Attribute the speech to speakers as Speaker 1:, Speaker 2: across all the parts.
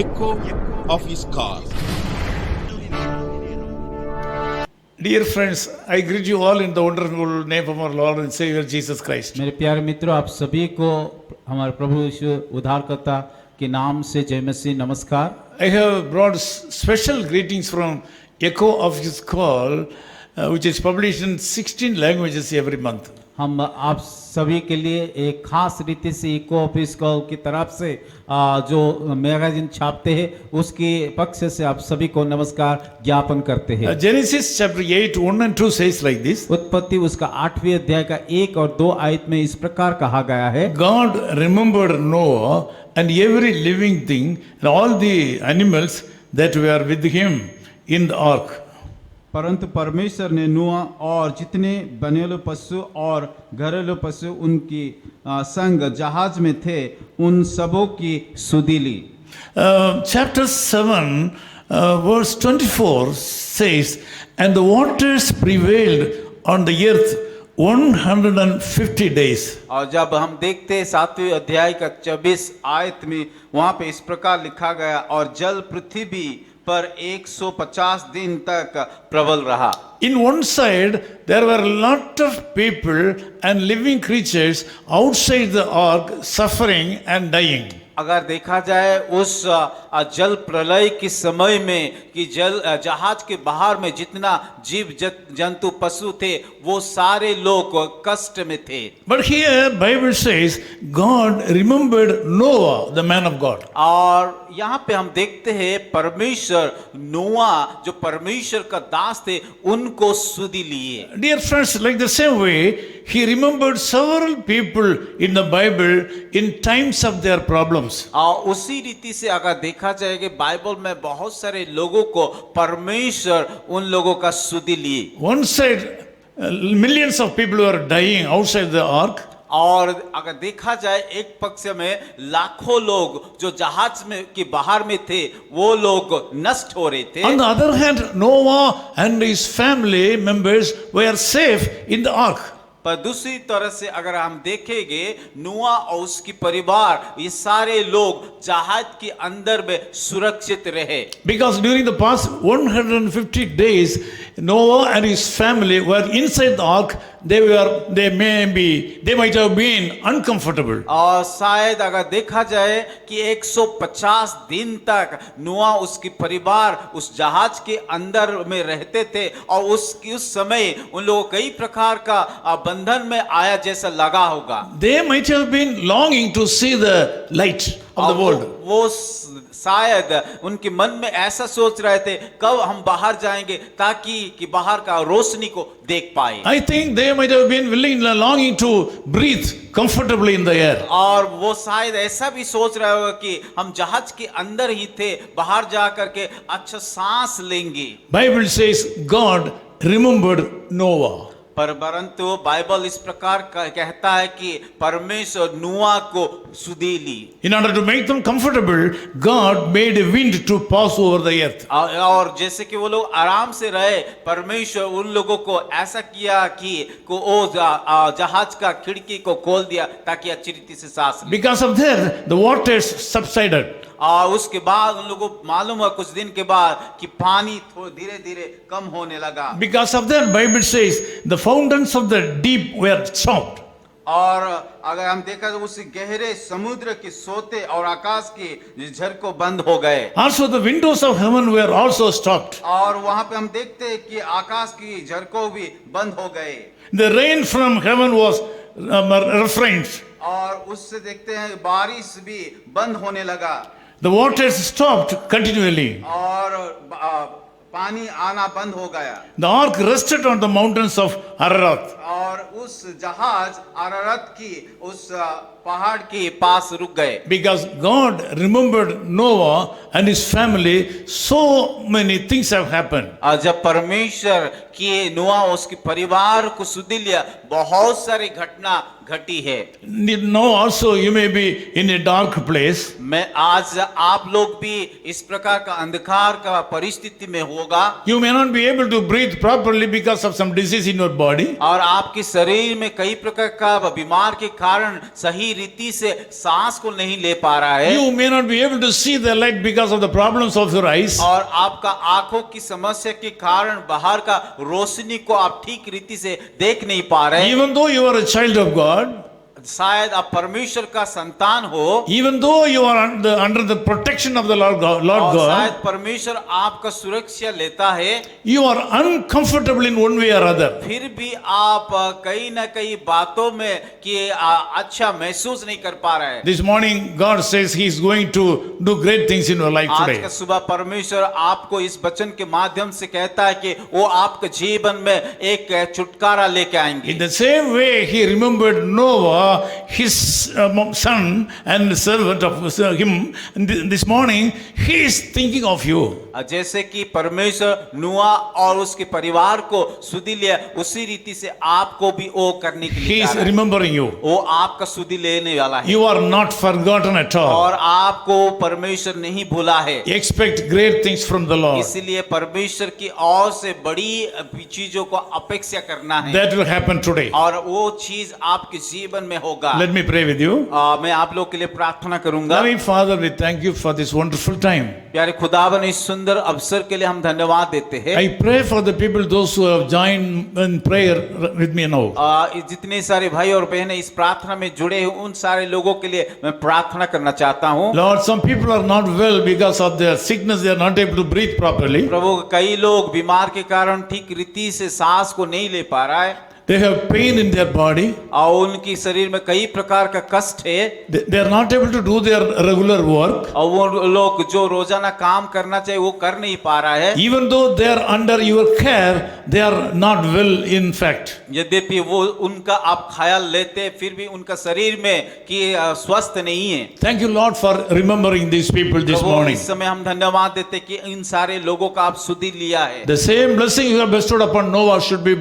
Speaker 1: echo of his call.
Speaker 2: Dear friends, I greet you all in the wonderful name of our Lord and Savior Jesus Christ.
Speaker 3: मेरे प्यारे मित्रों, आप सभी को हमारे प्रभु यीशु उद्धारकर्ता के नाम से जय मसीह नमस्कार।
Speaker 2: I have brought special greetings from Echo of His Call, which is published in 16 languages every month.
Speaker 3: हम आप सभी के लिए एक खास रीति से इको ऑफिस कॉल की तरफ से जो मैगजीन छापते हैं उसके पक्ष से आप सभी को नमस्कार ज्ञापन करते हैं।
Speaker 2: Genesis chapter 8, 1 and 2 says like this.
Speaker 3: उत्पत्ति उसका 8वें अध्याय का 1 और 2 आयत में इस प्रकार कहा गया है,
Speaker 2: God remembered Noah and every living thing and all the animals that were with him in the ark.
Speaker 4: परंतु परमेश्वर ने नूह और जितने बनेलू पशु और घरेलू पशु उनकी संग जहाज में थे उन सबों की सुधि ली।
Speaker 2: Chapter 7, verse 24 says, and the waters prevailed on the earth 150 days.
Speaker 4: और जब हम देखते 7वें अध्याय का 24 आयत में वहां पे इस प्रकार लिखा गया, और जल पृथ्वी पर 150 दिन तक प्रबल रहा।
Speaker 2: In one side, there were a lot of people and living creatures outside the ark suffering and dying.
Speaker 4: अगर देखा जाए उस जल प्रलय के समय में कि जहाज के बाहर में जितना जीव जंतु पशु थे वो सारे लोग कष्ट में थे।
Speaker 2: But here Bible says God remembered Noah, the man of God.
Speaker 4: और यहाँ पे हम देखते हैं परमेश्वर नोआ जो परमेश्वर का दास थे उनको सुधि लिए।
Speaker 2: Dear friends, like the same way, he remembered several people in the Bible in times of their problems.
Speaker 4: और उसी रीति से अगर देखा जाए कि बाइबल में बहुत सारे लोगों को परमेश्वर उन लोगों का सुधि लिए।
Speaker 2: One side, millions of people were dying outside the ark.
Speaker 4: और अगर देखा जाए एक पक्ष में लाखों लोग जो जहाज में के बाहर में थे वो लोग नष्ट हो रहे थे।
Speaker 2: On the other hand, Noah and his family members were safe in the ark.
Speaker 4: पर दूसरी तरह से अगर हम देखेंगे नूआ और उसकी परिवार ये सारे लोग जहाज के अंदर में सुरक्षित रहे।
Speaker 2: Because during the past 150 days, Noah and his family were inside the ark. They might have been uncomfortable.
Speaker 4: और शायद अगर देखा जाए कि 150 दिन तक नूआ उसकी परिवार उस जहाज के अंदर में रहते थे और उस समय उन लोगों कई प्रकार का बंधन में आया जैसा लगा होगा।
Speaker 2: They might have been longing to see the light of the world.
Speaker 4: वो शायद उनके मन में ऐसा सोच रहे थे कब हम बाहर जाएंगे ताकि कि बाहर का रोशनी को देख पाए।
Speaker 2: I think they might have been longing to breathe comfortably in the air.
Speaker 4: और वो शायद ऐसा भी सोच रहे होगा कि हम जहाज के अंदर ही थे, बाहर जा करके अच्छा सांस लेंगे।
Speaker 2: Bible says God remembered Noah.
Speaker 4: परंतु बाइबल इस प्रकार कहता है कि परमेश्वर नूआ को सुधि ली।
Speaker 2: In order to make them comfortable, God made a wind to pass over the earth.
Speaker 4: और जैसे कि वो लोग आराम से रहे, परमेश्वर उन लोगों को ऐसा किया कि जहाज का खिड़की को खोल दिया ताकि अच्छी रीति से सांस ले।
Speaker 2: Because of that, the waters subsided.
Speaker 4: और उसके बाद उन लोगों को मालूम हुआ कुछ दिन के बाद कि पानी धीरे धीरे कम होने लगा।
Speaker 2: Because of that, Bible says the fountains of the deep were stopped.
Speaker 4: और अगर हम देखा तो उस गहरे समुद्र के सोते और आकाश के झरकों बंद हो गए।
Speaker 2: Also, the windows of heaven were also stopped.
Speaker 4: और वहां पे हम देखते हैं कि आकाश की झरकों भी बंद हो गए।
Speaker 2: The rain from heaven was refrained.
Speaker 4: और उससे देखते हैं बारिश भी बंद होने लगा।
Speaker 2: The waters stopped continually.
Speaker 4: और पानी आना बंद हो गया।
Speaker 2: The ark rested on the mountains of Ararat.
Speaker 4: और उस जहाज अरारत की उस पहाड़ के पास रुक गए।
Speaker 2: Because God remembered Noah and his family, so many things have happened.
Speaker 4: और जब परमेश्वर के नोआ उसके परिवार को सुधि लिया, बहुत सारी घटना घटी है।
Speaker 2: Now also you may be in a dark place.
Speaker 4: मैं आज आप लोग भी इस प्रकार का अंधकार का परिस्थिति में होगा।
Speaker 2: You may not be able to breathe properly because of some disease in your body.
Speaker 4: और आपके शरीर में कई प्रकार का बीमार के कारण सही रीति से सांस को नहीं ले पा रहा है,
Speaker 2: You may not be able to see the light because of the problems of your eyes.
Speaker 4: और आपका आंखों की समस्या के कारण बाहर का रोशनी को आप ठीक रीति से देख नहीं पा रहे,
Speaker 2: Even though you are a child of God,
Speaker 4: शायद आप परमेश्वर का संतान हो,
Speaker 2: even though you are under the protection of the Lord
Speaker 4: और शायद
Speaker 2: God,
Speaker 4: परमेश्वर आपका सुरक्षा लेता है,
Speaker 2: you are uncomfortable in one way or other.
Speaker 4: फिर भी आप कई न कई बातों में कि अच्छा महसूस नहीं कर पा रहे हैं।
Speaker 2: This morning, God says He is going to do great things in your life
Speaker 4: आज
Speaker 2: today.
Speaker 4: का सुबह परमेश्वर आपको इस वचन के माध्यम से कहता है कि वो आपके जीवन में एक छुटकारा लेके आएंगे।
Speaker 2: In the same way, He remembered Noah, his son and servant of him. And this morning, He is thinking of you.
Speaker 4: जैसे कि परमेश्वर नुआ और उसके परिवार को सुधि लिया, उसी रीति से आपको भी वो करने के
Speaker 2: He
Speaker 4: लिए
Speaker 2: is
Speaker 4: जा रहा है।
Speaker 2: remembering you.
Speaker 4: वो आपका सुधि लेने वाला है
Speaker 2: You are not forgotten at all.
Speaker 4: और आपको परमेश्वर नहीं भूला है।
Speaker 2: Expect great things from the Lord.
Speaker 4: इसलिए परमेश्वर की और से बड़ी चीजों को अपेक्षा करना है,
Speaker 2: That will happen today.
Speaker 4: और वो चीज आपके जीवन में होगा।
Speaker 2: Let me pray with you.
Speaker 4: मैं आप लोग के लिए प्रार्थना करूंगा।
Speaker 2: Loving Father, we thank you for this wonderful time.
Speaker 4: प्यारे खुदावन, इस सुंदर अवसर के लिए हम धन्यवाद देते हैं।
Speaker 2: I pray for the people, those who have joined in prayer with me now.
Speaker 4: जितने सारे भाई और बहनें इस प्रार्थना में जुड़े हैं, उन सारे लोगों के लिए मैं प्रार्थना करना चाहता हूँ।
Speaker 2: Lord, some people are not well because of their sickness. They are not able to breathe properly.
Speaker 4: प्रभु, कई लोग बीमार के कारण ठीक रीति से सांस को नहीं ले पा रहा है,
Speaker 2: They have pain in their body.
Speaker 4: और उनकी शरीर में कई प्रकार का कष्ट है,
Speaker 2: They are not able to do their regular work.
Speaker 4: और वो लोग जो रोजाना काम करना चाहिए वो कर नहीं पा रहा है।
Speaker 2: Even though they are under your care, they are not well in fact.
Speaker 4: यद्यपि वो उनका आप ख्याल लेते, फिर भी उनका शरीर में कि स्वस्थ नहीं है।
Speaker 2: Thank you, Lord, for remembering these people this
Speaker 4: Prabhu,
Speaker 2: morning.
Speaker 4: इस समय हम धन्यवाद देते कि इन सारे लोगों का आप सुधि लिया है।
Speaker 2: The same blessing you have bestowed upon Noah should be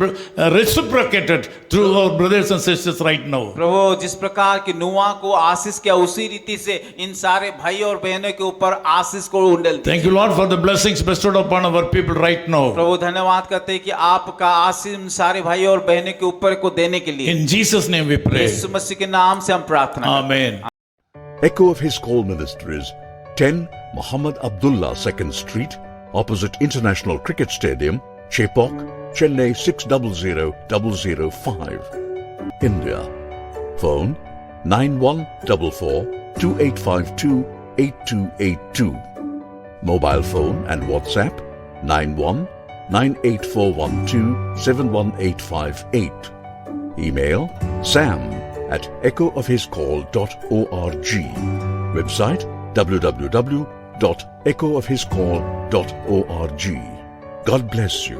Speaker 2: reciprocated through our brothers and sisters right now.
Speaker 4: प्रभु, जिस प्रकार की नुआ को आशीष किया, उसी रीति से इन सारे भाई और बहनों के ऊपर आशीष को उंडेल दीजिए।
Speaker 2: Thank you, Lord, for the blessings bestowed upon our people right now.
Speaker 4: प्रभु, धन्यवाद करते हैं कि आपका आशीष इन सारे भाई और बहनों के ऊपर को देने के लिए
Speaker 2: In Jesus' name we pray.
Speaker 4: यीशु मसीह के नाम से हम प्रार्थना करते हैं।
Speaker 2: Amen.
Speaker 1: Echo of His Call Ministries, 10 Muhammad Abdullah 2nd Street, opposite International Cricket Stadium, Chepauk, Chennai 600005, India. Phone 9144-2852-8282. Mobile phone and WhatsApp 91-98412-71858. Email sam@echoofhiscall.org. Website www.echoofhiscall.org. God bless you.